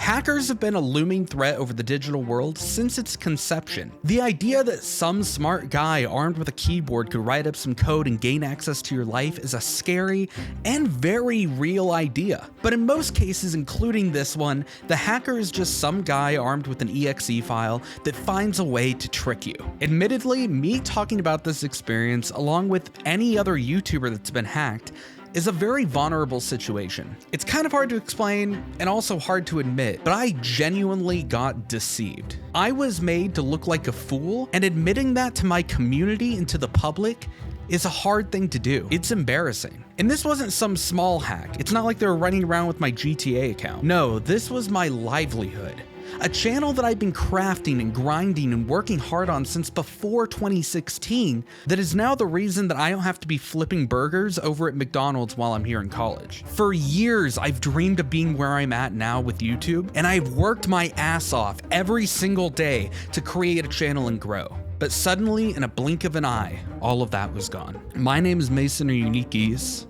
Hackers have been a looming threat over the digital world since its conception. The idea that some smart guy armed with a keyboard could write up some code and gain access to your life is a scary and very real idea. But in most cases, including this one, the hacker is just some guy armed with an exe file that finds a way to trick you. Admittedly, me talking about this experience, along with any other YouTuber that's been hacked, is a very vulnerable situation. It's kind of hard to explain and also hard to admit, but I genuinely got deceived. I was made to look like a fool, and admitting that to my community and to the public is a hard thing to do. It's embarrassing. And this wasn't some small hack. It's not like they were running around with my GTA account. No, this was my livelihood. A channel that I've been crafting and grinding and working hard on since before 2016 that is now the reason that I don't have to be flipping burgers over at McDonald's while I'm here in college. For years, I've dreamed of being where I'm at now with YouTube, and I've worked my ass off every single day to create a channel and grow. But suddenly, in a blink of an eye, all of that was gone. My name is Mason or Unique Geese,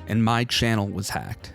and my channel was hacked.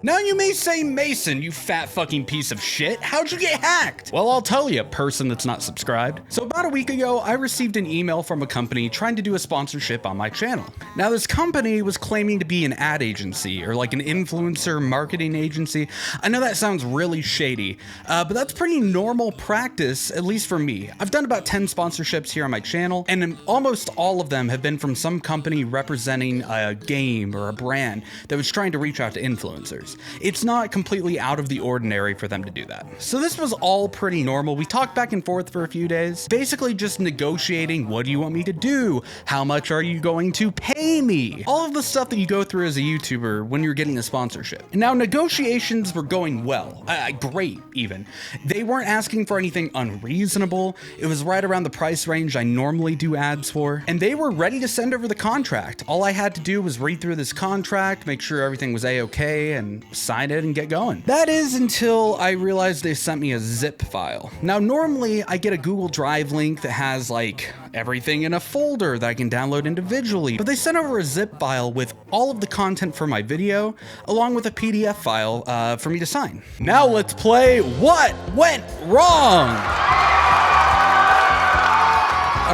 Now you may say, Mason, you fat fucking piece of shit, how'd you get hacked? Well, I'll tell you, person that's not subscribed. So about a week ago, I received an email from a company trying to do a sponsorship on my channel. Now this company was claiming to be an ad agency or like an influencer marketing agency. I know that sounds really shady, but that's pretty normal practice, at least for me. I've done about 10 sponsorships here on my channel, and almost all of them have been from some company representing a game or a brand that was trying to reach out to influencers. It's not completely out of the ordinary for them to do that. So this was all pretty normal. We talked back and forth for a few days, basically just negotiating, what do you want me to do? How much are you going to pay me? All of the stuff that you go through as a YouTuber when you're getting a sponsorship. And now negotiations were going well, great even. They weren't asking for anything unreasonable. It was right around the price range I normally do ads for, and they were ready to send over the contract. All I had to do was read through this contract, make sure everything was a-okay, and sign it and get going. That is until I realized they sent me a zip file. Now normally I get a Google Drive link that has like everything in a folder that I can download individually, but they sent over a zip file with all of the content for my video along with a PDF file for me to sign. Now let's play What Went Wrong.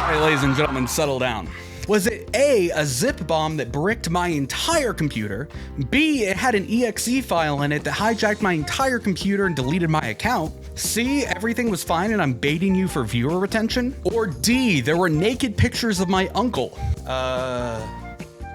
Okay, ladies and gentlemen, settle down. Was it A, a zip bomb that bricked my entire computer? B, it had an exe file in it that hijacked my entire computer and deleted my account? C, everything was fine and I'm baiting you for viewer retention? Or D, there were naked pictures of my uncle?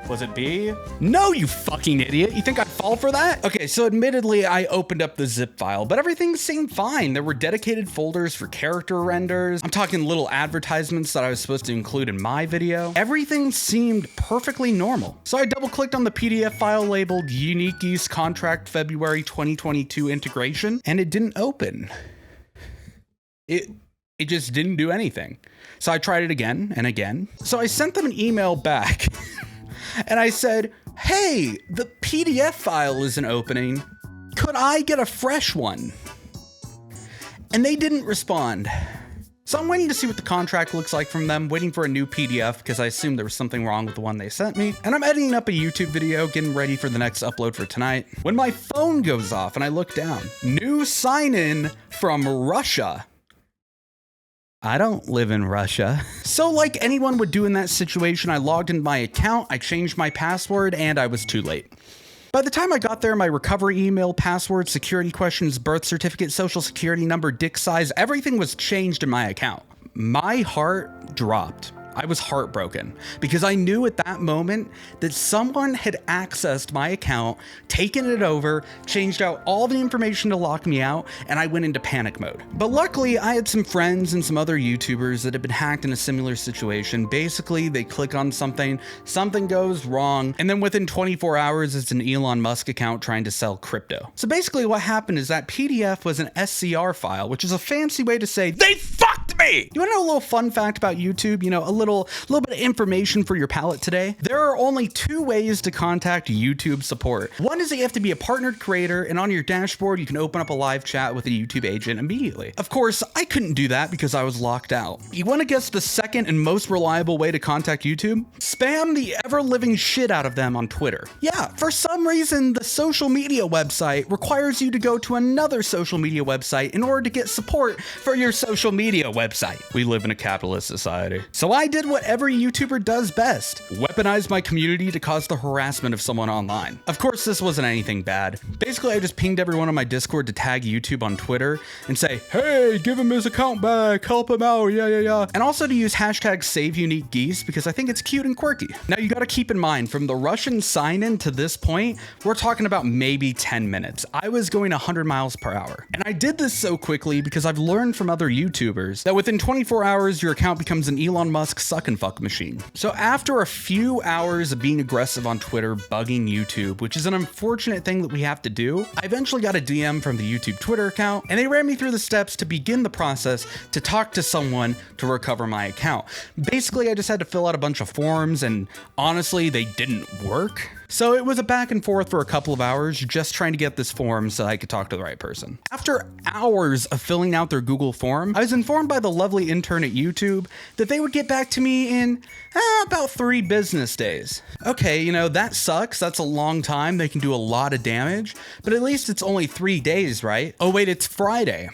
Was it B? No, you fucking idiot. You think I'd fall for that? Okay, so admittedly, I opened up the zip file, but everything seemed fine. There were dedicated folders for character renders. I'm talking little advertisements that I was supposed to include in my video. Everything seemed perfectly normal. So I double clicked on the PDF file labeled Unique Geese Contract February 2022 Integration, and it didn't open. It just didn't do anything. So I tried it again and again. So I sent them an email back. And I said, hey, the PDF file isn't opening. Could I get a fresh one? And they didn't respond. So I'm waiting to see what the contract looks like from them, waiting for a new PDF because I assumed there was something wrong with the one they sent me. And I'm editing up a YouTube video, getting ready for the next upload for tonight, when my phone goes off and I look down. New sign-in from Russia. I don't live in Russia. So like anyone would do in that situation, I logged into my account, I changed my password, and I was too late. By the time I got there, my recovery email, password, security questions, birth certificate, social security number, dick size, everything was changed in my account. My heart dropped. I was heartbroken because I knew at that moment that someone had accessed my account, taken it over, changed out all the information to lock me out, and I went into panic mode. But luckily, I had some friends and some other YouTubers that had been hacked in a similar situation. Basically, they click on something goes wrong, and then within 24 hours, it's an Elon Musk account trying to sell crypto. So basically what happened is that PDF was an SCR file, which is a fancy way to say, they fucked me! Hey! You wanna know a little fun fact about YouTube? You know, a little bit of information for your palate today? There are only 2 ways to contact YouTube support. One is that you have to be a partnered creator, and on your dashboard, you can open up a live chat with a YouTube agent immediately. Of course, I couldn't do that because I was locked out. You wanna guess the second and most reliable way to contact YouTube? Spam the ever-living shit out of them on Twitter. Yeah, for some reason, the social media website requires you to go to another social media website in order to get support for your social media website. We live in a capitalist society. So I did what every YouTuber does best: weaponize my community to cause the harassment of someone online. Of course, this wasn't anything bad. Basically, I just pinged everyone on my Discord to tag YouTube on Twitter and say, hey, give him his account back, help him out, yeah. And also to use hashtag #SaveUniqueGeese because I think it's cute and quirky. Now you gotta keep in mind, from the Russian sign-in to this point, we're talking about maybe 10 minutes. I was going 100 miles per hour. And I did this so quickly because I've learned from other YouTubers that within 24 hours, your account becomes an Elon Musk suck and fuck machine. So after a few hours of being aggressive on Twitter, bugging YouTube, which is an unfortunate thing that we have to do, I eventually got a DM from the YouTube Twitter account, and they ran me through the steps to begin the process to talk to someone to recover my account. Basically, I just had to fill out a bunch of forms, and honestly, they didn't work. So it was a back and forth for a couple of hours, just trying to get this form so I could talk to the right person. After hours of filling out their Google form, I was informed by the lovely intern at YouTube that they would get back to me in about 3 business days. Okay, you know, that sucks. That's a long time. They can do a lot of damage, but at least it's only 3 days, right? Oh wait, it's Friday.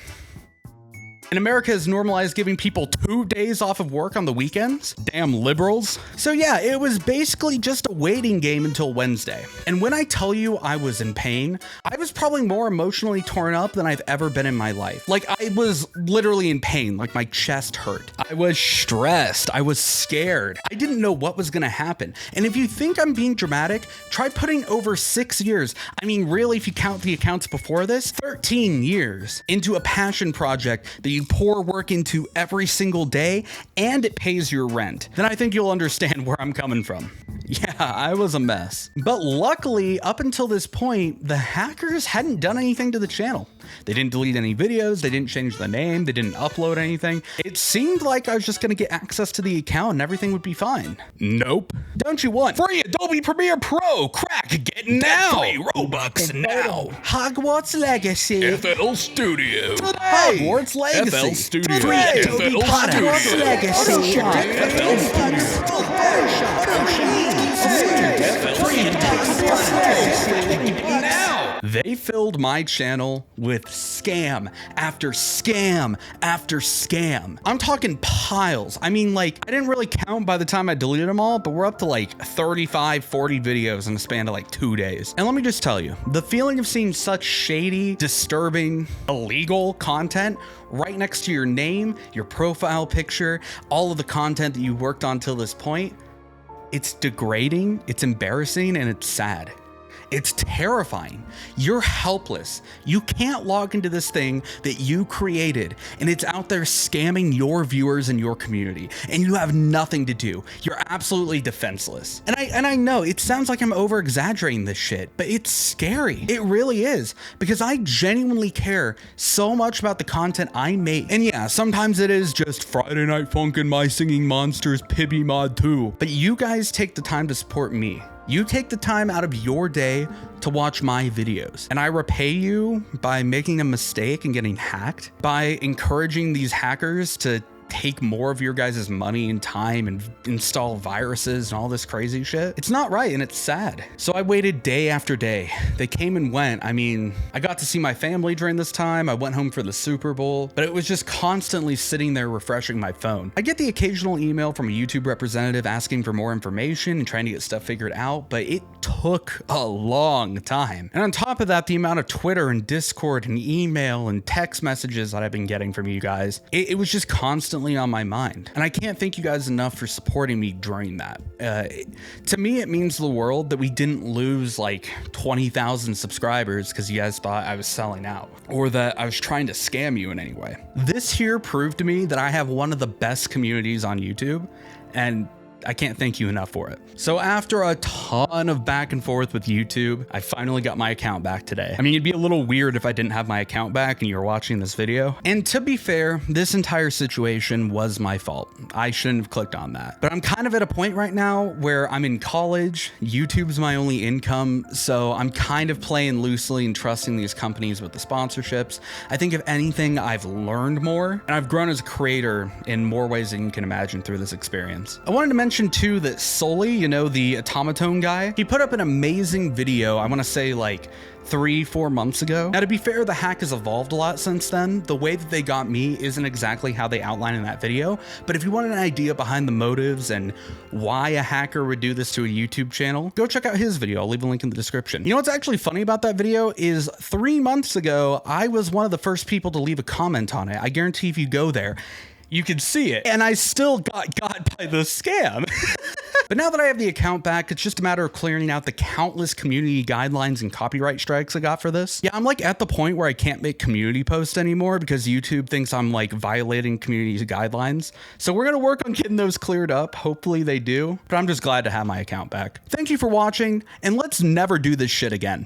And America has normalized giving people 2 days off of work on the weekends? Damn liberals. So yeah, it was basically just a waiting game until Wednesday. And when I tell you I was in pain, I was probably more emotionally torn up than I've ever been in my life. Like, I was literally in pain, like my chest hurt. I was stressed, I was scared. I didn't know what was gonna happen. And if you think I'm being dramatic, try putting over 6 years, I mean really if you count the accounts before this, 13 years into a passion project that you pour work into every single day, and it pays your rent, then I think you'll understand where I'm coming from. Yeah, I was a mess. But luckily, up until this point, the hackers hadn't done anything to the channel. They didn't delete any videos, they didn't change the name, they didn't upload anything. It seemed like I was just gonna get access to the account and everything would be fine. Nope. Don't you want free Adobe Premiere Pro? Crack, get now! Free Robux now! Hogwarts Legacy. FL Studio. Today. Hogwarts Legacy. FL Studio. Today. FL Hogwarts Studio. Legacy. FL Studio. Now! They filled my channel with scam after scam after scam. I'm talking piles. I mean, like, I didn't really count by the time I deleted them all, but we're up to like 35, 40 videos in the span of like 2 days. And let me just tell you, the feeling of seeing such shady, disturbing, illegal content right next to your name, your profile picture, all of the content that you worked on till this point, it's degrading, it's embarrassing, and it's sad. It's terrifying. You're helpless. You can't log into this thing that you created, and it's out there scamming your viewers and your community, and you have nothing to do. You're absolutely defenseless. And I know it sounds like I'm over exaggerating this shit, but it's scary. It really is, because I genuinely care so much about the content I make. And yeah, sometimes it is just Friday Night Funk and my singing monsters Pibby mod 2. But you guys take the time to support me. You take the time out of your day to watch my videos, and I repay you by making a mistake and getting hacked, by encouraging these hackers to take more of your guys' money and time and install viruses and all this crazy shit. It's not right, and it's sad. So I waited day after day. They came and went. I mean, I got to see my family during this time. I went home for the Super Bowl, but it was just constantly sitting there refreshing my phone. I get the occasional email from a YouTube representative asking for more information and trying to get stuff figured out, but it took a long time. And on top of that, the amount of Twitter and Discord and email and text messages that I've been getting from you guys, it was just constantly on my mind. And I can't thank you guys enough for supporting me during that. To me, it means the world that we didn't lose like 20,000 subscribers because you guys thought I was selling out, or that I was trying to scam you in any way. This here proved to me that I have one of the best communities on YouTube, and I can't thank you enough for it. So after a ton of back and forth with YouTube, I finally got my account back today. I mean, it'd be a little weird if I didn't have my account back and you were watching this video. And to be fair, this entire situation was my fault. I shouldn't have clicked on that. But I'm kind of at a point right now where I'm in college, YouTube's my only income, so I'm kind of playing loosely and trusting these companies with the sponsorships. I think if anything, I've learned more, and I've grown as a creator in more ways than you can imagine through this experience. I wanted to mention too that Sully, you know, the automaton guy, he put up an amazing video, I want to say like 3-4 months ago. Now, to be fair, the hack has evolved a lot since then. The way that they got me isn't exactly how they outline in that video, but if you want an idea behind the motives and why a hacker would do this to a YouTube channel, go check out his video. I'll leave a link in the description. You know what's actually funny about that video is 3 months ago, I was one of the first people to leave a comment on it. I guarantee if you go there, you can see it. And I still got by the scam. But now that I have the account back, it's just a matter of clearing out the countless community guidelines and copyright strikes I got for this. Yeah, I'm like at the point where I can't make community posts anymore because YouTube thinks I'm like violating community guidelines. So we're gonna work on getting those cleared up. Hopefully they do, but I'm just glad to have my account back. Thank you for watching, and let's never do this shit again.